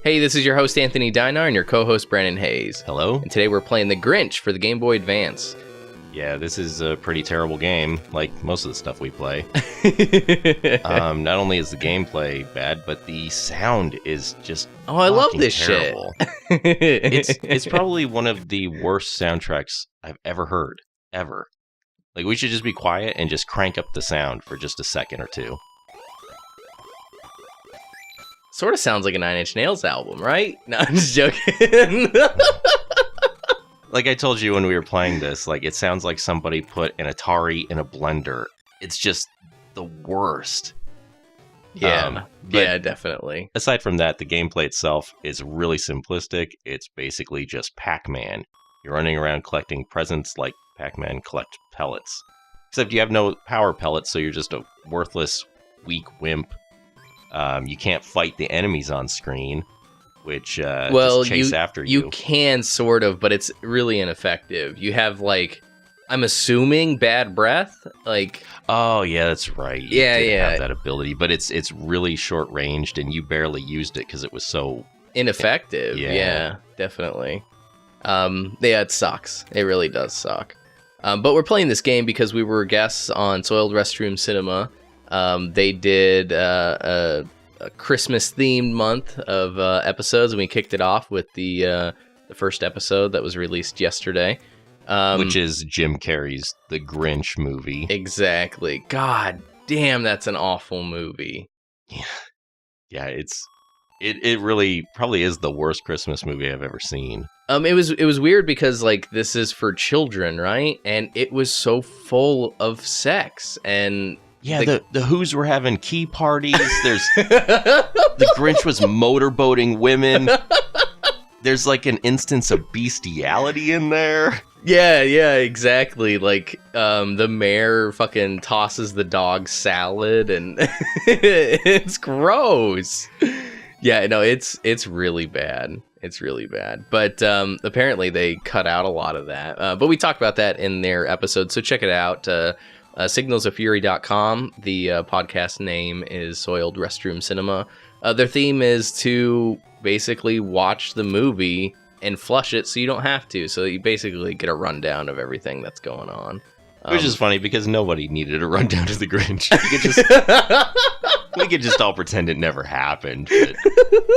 Hey, this is your host Anthony Dinar and your co-host Brandon Hayes. Hello. And today we're playing the Grinch for the Game Boy Advance. Yeah, this is a pretty terrible game, like most of the stuff we play. Not only is the gameplay bad, but the sound is just I love this terrible. shit. It's probably one of the worst soundtracks I've ever heard, ever. Like, we should just be quiet and just crank up the sound for just a second or two. Sort of sounds like a Nine Inch Nails album, right? No, I'm just joking. Like I told you when we were playing this, like, it sounds like somebody put an Atari in a blender. It's just the worst. Yeah, yeah, definitely. Aside from that, the gameplay itself is really simplistic. It's basically just Pac-Man. You're running around collecting presents like Pac-Man collect pellets. Except you have no power pellets, so you're just a worthless, weak wimp. You can't fight the enemies on screen, which just chase after you. You can, sort of, but it's really ineffective. You have, like, I'm assuming bad breath? Like, oh, yeah, that's right. You did have that ability, but it's really short-ranged, and you barely used it because it was so ineffective. Yeah, definitely. Yeah, it sucks. It really does suck. But we're playing this game because we were guests on Soiled Restroom Cinema. They did a Christmas-themed month of episodes, and we kicked it off with the first episode that was released yesterday. Which is Jim Carrey's The Grinch movie. Exactly. God damn, that's an awful movie. Yeah, it really probably is the worst Christmas movie I've ever seen. It was weird because, like, this is for children, right? And it was so full of sex and... Yeah, the Who's were having key parties. There's the Grinch was motorboating women. There's like an instance of bestiality in there. Yeah, exactly. Like, the mayor fucking tosses the dog salad, and it's gross. Yeah, no, it's really bad. It's really bad. But apparently they cut out a lot of that. But we talked about that in their episode, so check it out. Signalsoffury.com. The podcast name is Soiled Restroom Cinema. Their theme is to basically watch the movie and flush it so you don't have to. So you basically get a rundown of everything that's going on. Which is funny because nobody needed a rundown to the Grinch. We could just all pretend it never happened. But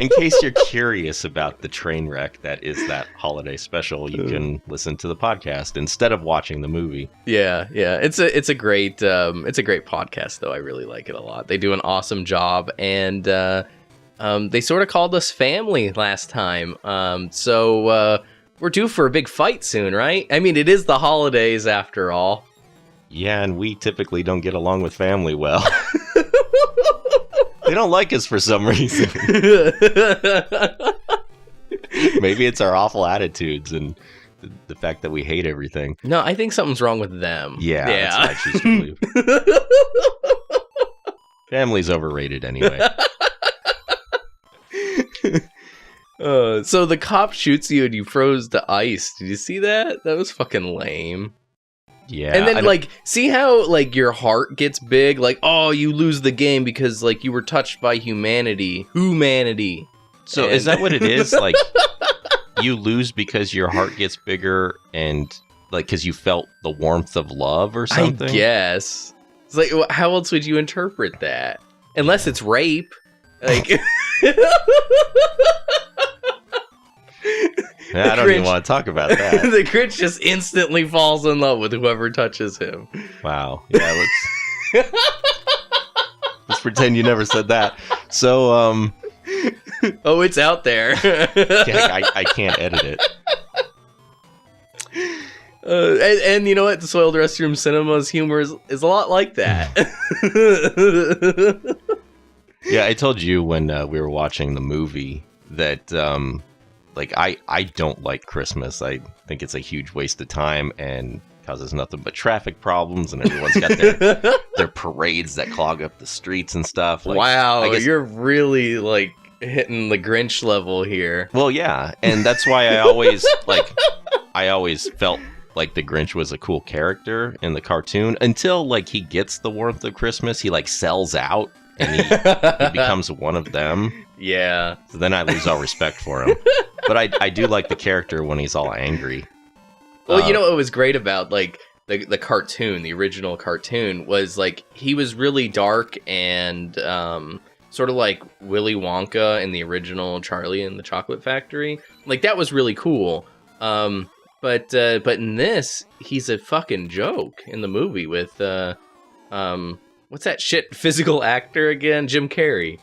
in case you're curious about the train wreck that is that holiday special, you can listen to the podcast instead of watching the movie. Yeah. It's a great podcast though. I really like it a lot. They do an awesome job, and they sort of called us family last time. So we're due for a big fight soon, right? I mean, it is the holidays after all. Yeah, and we typically don't get along with family well. They don't like us for some reason. Maybe it's our awful attitudes and the fact that we hate everything. No, I think something's wrong with them. Yeah. That's what I choose to believe. Family's overrated anyway. So the cop shoots you and you froze to ice. Did you see that? That was fucking lame. Yeah. And then, like, see how, like, your heart gets big? Like, oh, you lose the game because, like, you were touched by humanity. So is that what it is? Like, you lose because your heart gets bigger and, like, because you felt the warmth of love or something? I guess. It's like, how else would you interpret that? Unless it's rape. Like... I don't even want to talk about that. The Grinch just instantly falls in love with whoever touches him. Wow. Yeah, let's pretend you never said that. So, oh, it's out there. Yeah, I can't edit it. And you know what? The Soiled Restroom Cinema's humor is a lot like that. Yeah, I told you when we were watching the movie that... Like, I don't like Christmas. I think it's a huge waste of time and causes nothing but traffic problems, and everyone's got their parades that clog up the streets and stuff. Like, wow, you're really, like, hitting the Grinch level here. Well, yeah, and that's why I always felt like the Grinch was a cool character in the cartoon until, like, he gets the warmth of Christmas. He, like, sells out and he becomes one of them. Yeah. So then I lose all respect for him. But I do like the character when he's all angry. Well, you know what was great about like the cartoon, the original cartoon, was like he was really dark and sort of like Willy Wonka in the original Charlie and the Chocolate Factory. Like that was really cool. But in this, he's a fucking joke in the movie with what's that shit physical actor again? Jim Carrey.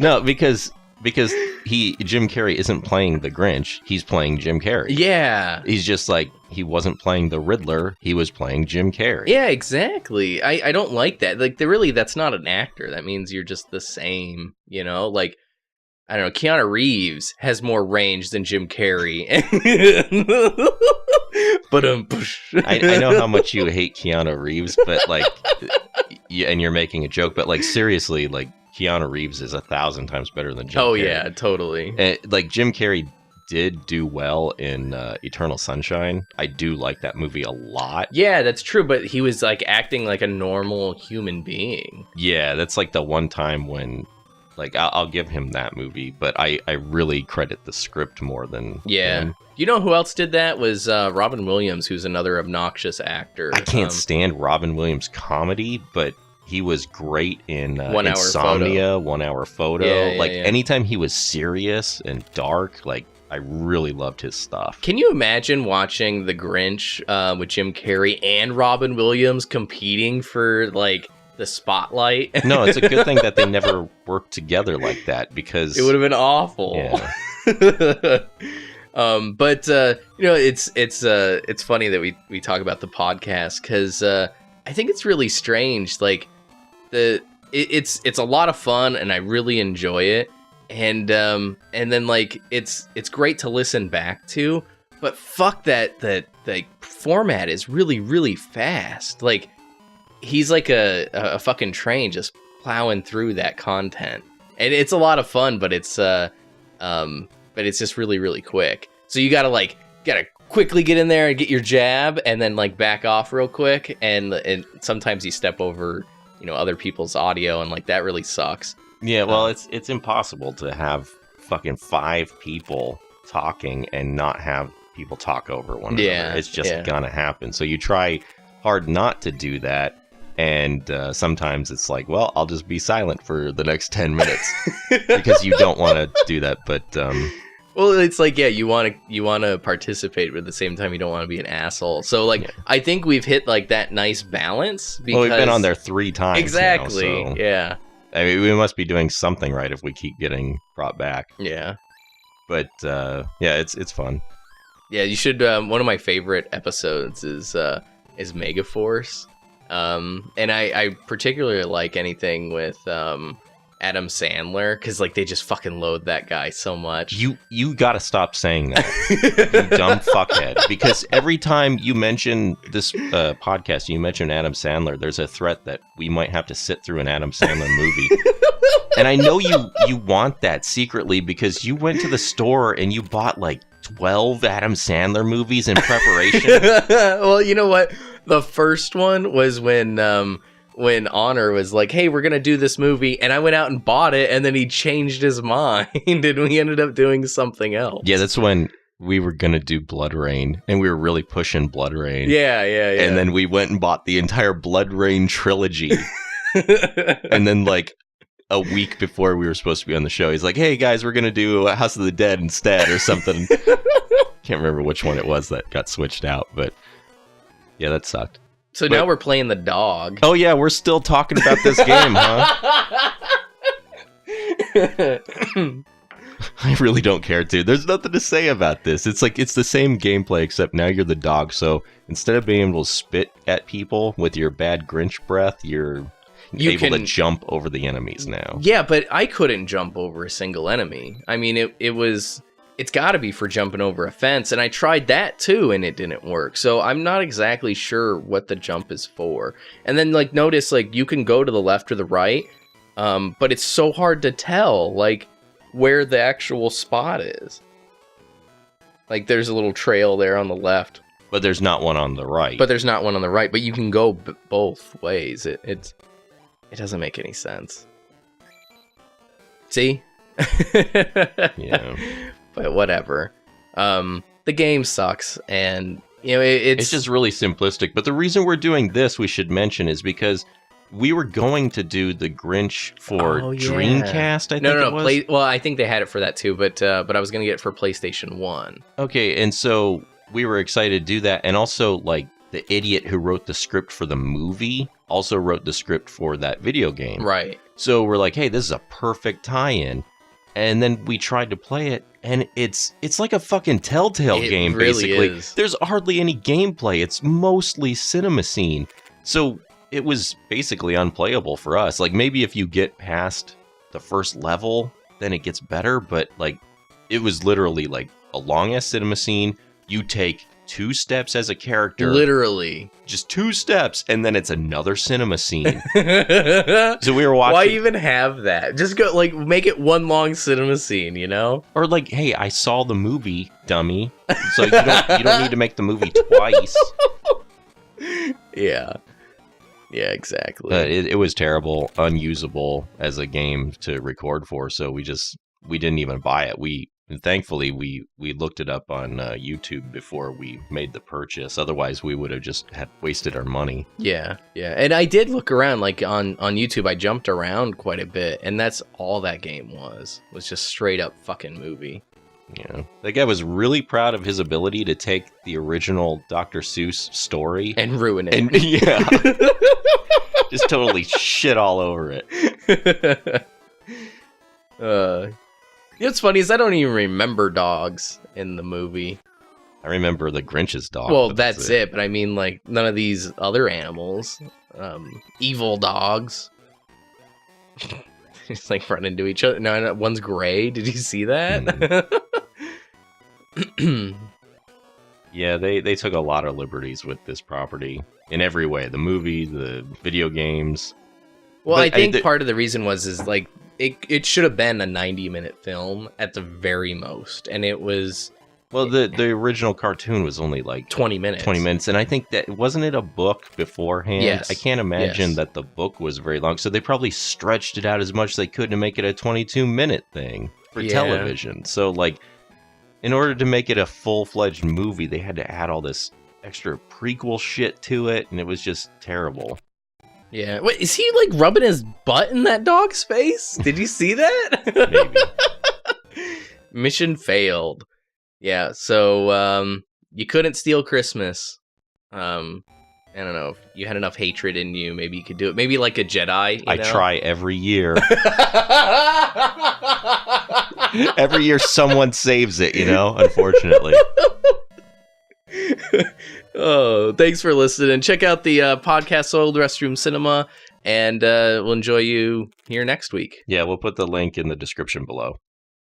No, because Jim Carrey isn't playing the Grinch, he's playing Jim Carrey. Yeah. He's just like, he wasn't playing the Riddler, he was playing Jim Carrey. Yeah, exactly. I don't like that. Like, that's not an actor. That means you're just the same, you know? Like, I don't know, Keanu Reeves has more range than Jim Carrey. But I know how much you hate Keanu Reeves, but like, and you're making a joke, but like seriously, like Keanu Reeves is 1,000 times better than Jim Carrey. Oh yeah, totally. And, like Jim Carrey did do well in Eternal Sunshine. I do like that movie a lot. Yeah, that's true, but he was like acting like a normal human being. Yeah, that's like the one time when, like, I'll give him that movie, but I really credit the script more than him. You know who else did that? Was Robin Williams, who's another obnoxious actor. I can't stand Robin Williams' comedy, but he was great in 1 Hour Insomnia, Photo. 1 Hour Photo. Anytime he was serious and dark, like, I really loved his stuff. Can you imagine watching The Grinch with Jim Carrey and Robin Williams competing for, like, the spotlight? No, it's a good thing that they never worked together like that, because it would have been awful. Yeah. But you know, it's funny that we talk about the podcast, because I think it's really strange. Like it's a lot of fun and I really enjoy it, and then like it's great to listen back to, but fuck that format is really, really fast. Like he's like a fucking train just plowing through that content, and it's a lot of fun, but it's just really, really quick. So you gotta quickly get in there and get your jab, and then like back off real quick, and sometimes you step over, you know, other people's audio, and like that really sucks. Yeah, well, it's impossible to have fucking 5 people talking and not have people talk over one another. It's just gonna happen. So you try hard not to do that, and sometimes it's like, well, I'll just be silent for the next 10 minutes because you don't want to do that. But well, it's like, yeah, you want to participate, but at the same time you don't want to be an asshole. So like, I think we've hit like that nice balance. Because... well, we've been on there 3 times. Exactly. Now, so... yeah. I mean, we must be doing something right if we keep getting brought back. Yeah. But yeah, it's fun. Yeah, you should. One of my favorite episodes is Megaforce, and I particularly like anything with Adam Sandler, because like they just fucking load that guy so much. You gotta stop saying that, you dumb fuckhead. Because every time you mention this podcast, you mention Adam Sandler, there's a threat that we might have to sit through an Adam Sandler movie. And I know you want that secretly, because you went to the store and you bought like 12 Adam Sandler movies in preparation. Well, you know what? The first one was when Honor was like, hey, we're gonna do this movie, and I went out and bought it, and then he changed his mind and we ended up doing something else. Yeah, that's when we were gonna do Blood Rain, and we were really pushing Blood Rain. Yeah. And then we went and bought the entire Blood Rain trilogy. And then like a week before we were supposed to be on the show, he's like, hey guys, we're gonna do House of the Dead instead or something. Can't remember which one it was that got switched out, but yeah, that sucked. So now we're playing the dog. Oh yeah, we're still talking about this game, huh? I really don't care, dude. There's nothing to say about this. It's like, it's the same gameplay, except now you're the dog. So instead of being able to spit at people with your bad Grinch breath, you able to jump over the enemies now. Yeah, but I couldn't jump over a single enemy. I mean, it's got to be for jumping over a fence, and I tried that too, and it didn't work. So I'm not exactly sure what the jump is for. And then, like, notice, like, you can go to the left or the right, but it's so hard to tell, like, where the actual spot is. Like, there's a little trail there on the left. But there's not one on the right. But there's not one on the right, but you can go both ways. It doesn't make any sense. See? Yeah. But whatever. The game sucks, and it's just really simplistic. But the reason we're doing this, we should mention, is because we were going to do the Grinch for Dreamcast. I think it was. Well, I think they had it for that too, but I was gonna get it for PlayStation 1. Okay, and so we were excited to do that, and also like the idiot who wrote the script for the movie also wrote the script for that video game. Right. So we're like, hey, this is a perfect tie-in. And then we tried to play it, and it's like a fucking Telltale game, really basically. is. There's hardly any gameplay. It's mostly cinema scene. So it was basically unplayable for us. Like, maybe if you get past the first level, then it gets better. But, like, it was literally, like, a long-ass cinema scene. You take 2 steps as a character. Literally. Just 2 steps, and then it's another cinema scene. So we were watching. Why even have that? Just go, like, make it one long cinema scene, you know? Or like, hey, I saw the movie, dummy. So you don't need to make the movie twice. Yeah. Yeah, exactly. But it was terrible, unusable as a game to record for, so we didn't even buy it. And thankfully, we looked it up on YouTube before we made the purchase. Otherwise, we would have just had wasted our money. Yeah. And I did look around, like on YouTube. I jumped around quite a bit, and that's all that game was just straight up fucking movie. Yeah, that guy was really proud of his ability to take the original Dr. Seuss story and ruin it. And yeah, just totally shit all over it. What's funny is I don't even remember dogs in the movie. I remember the Grinch's dog. Well, that's it. But I mean, like, none of these other animals. Evil dogs. Just like run into each other. No, one's gray. Did you see that? Yeah, they took a lot of liberties with this property in every way. The movie, the video games. Well, I think part of the reason is like it should have been a 90-minute film at the very most, and it was. Well, the original cartoon was only like 20 minutes. 20 minutes, and I think that wasn't it a book beforehand? Yes. I can't imagine that the book was very long, so they probably stretched it out as much as they could to make it a 22-minute thing for television. So, like, in order to make it a full-fledged movie, they had to add all this extra prequel shit to it, and it was just terrible. Yeah. Wait, is he, like, rubbing his butt in that dog's face? Did you see that? Maybe. Mission failed. Yeah, so you couldn't steal Christmas. I don't know. If you had enough hatred in you, maybe you could do it. Maybe like a Jedi. I try every year. Every year someone saves it, unfortunately. Oh, thanks for listening. Check out the podcast Soiled Restroom Cinema, and we'll enjoy you here next week. Yeah, we'll put the link in the description below.